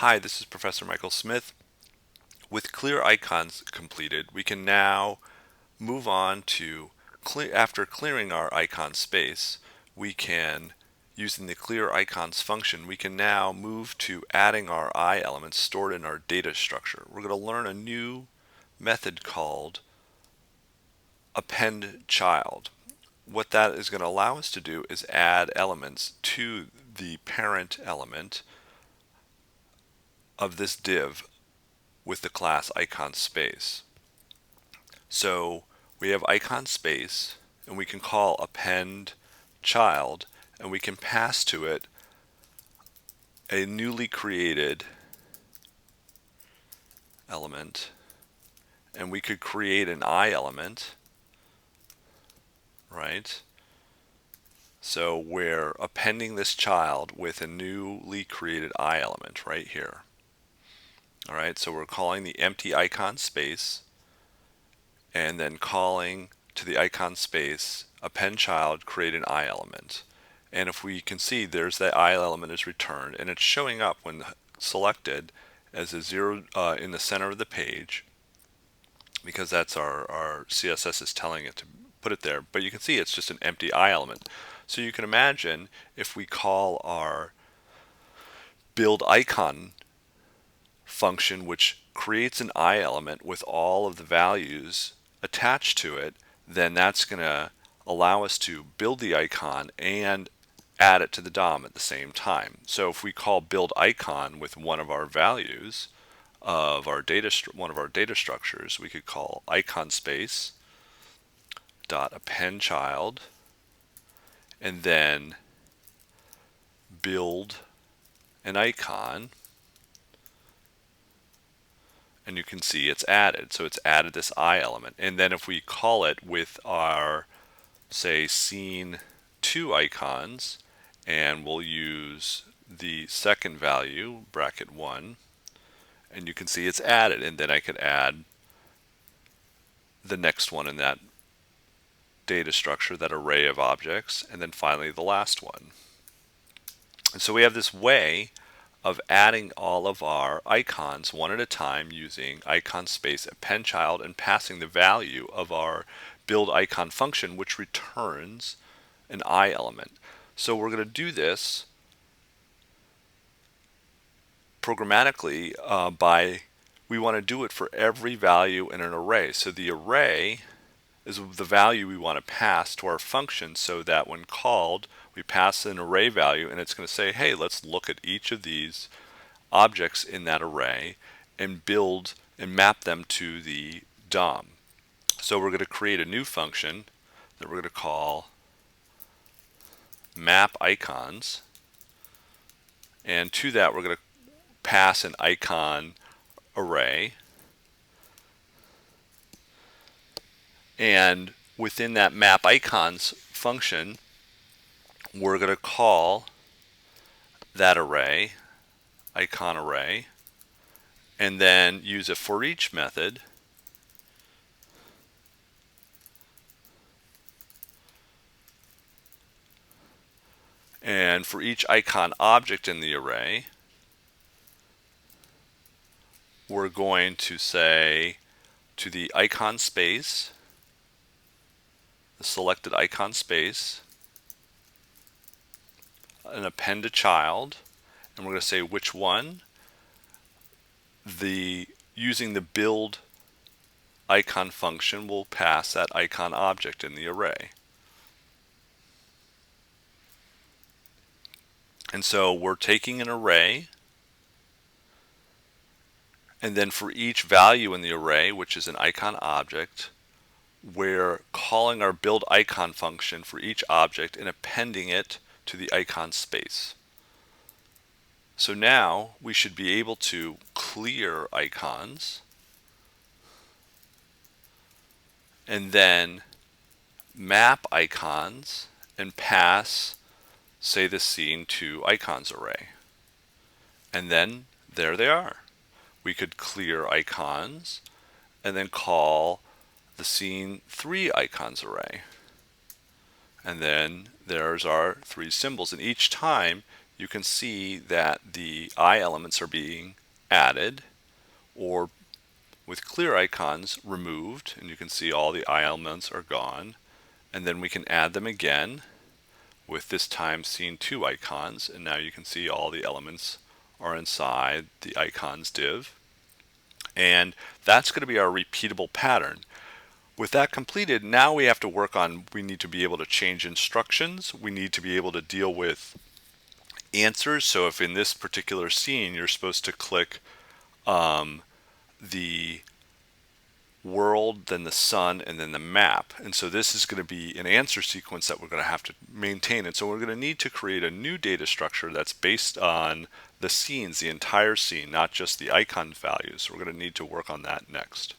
Hi, this is Professor Michael Smith. With clear icons completed, we can now move on to after clearing our icon space, we can, using the clear icons function, we can now move to adding our I elements stored in our data structure. We're going to learn a new method called append child. What that is going to allow us to do is add elements to the parent element of this div with the class icon space. So we have icon space and we can call append child and we can pass to it a newly created element, and we could create an I element, right? So we're appending this child with a newly created I element right here. All right, so we're calling the empty icon space and then calling to the icon space append child create an I element. And if we can see, there's that I element is returned and it's showing up when selected as a zero in the center of the page, because that's our CSS is telling it to put it there. But you can see it's just an empty I element. So you can imagine if we call our build icon function, which creates an I element with all of the values attached to it, then that's going to allow us to build the icon and add it to the DOM at the same time. So if we call build icon with one of our values of our one of our data structures, we could call icon space dot append child and then build an icon, and you can see it's added. So it's added this I element. And then if we call it with our, say, scene 2 icons, and we'll use the second value, bracket 1, and you can see it's added. And then I could add the next one in that data structure, that array of objects, and then finally the last one. And so we have this way of adding all of our icons one at a time using icon space append child and passing the value of our build icon function, which returns an I element. So we're going to do this programmatically we want to do it for every value in an array. So the array is the value we want to pass to our function, so that when called we pass an array value and it's going to say, hey, let's look at each of these objects in that array and build and map them to the DOM. So we're going to create a new function that we're going to call map icons, and to that we're going to pass an icon array, and within that map icons function we're going to call that array, icon array, and then use a for each method and for each icon object in the array we're going to say to the icon space, the selected icon space, an append a child, and we're going to say which one. Using the build icon function will pass that icon object in the array. And so we're taking an array, and then for each value in the array, which is an icon object, we're calling our build icon function for each object and appending it to the icon space. So now we should be able to clear icons and then map icons and pass, say, the scene to icons array. And then there they are. We could clear icons and then call the scene 3 icons array. And then there's our 3 symbols. And each time you can see that the eye elements are being added, or with clear icons removed, and you can see all the eye elements are gone. And then we can add them again with this time scene 2 icons, and now you can see all the elements are inside the icons div. And that's going to be our repeatable pattern. With that completed, now we have to work on, we need to be able to change instructions. We need to be able to deal with answers. So if in this particular scene you're supposed to click the world, then the sun, and then the map. And so this is going to be an answer sequence that we're going to have to maintain. And so we're going to need to create a new data structure that's based on the scenes, the entire scene, not just the icon values. So we're going to need to work on that next.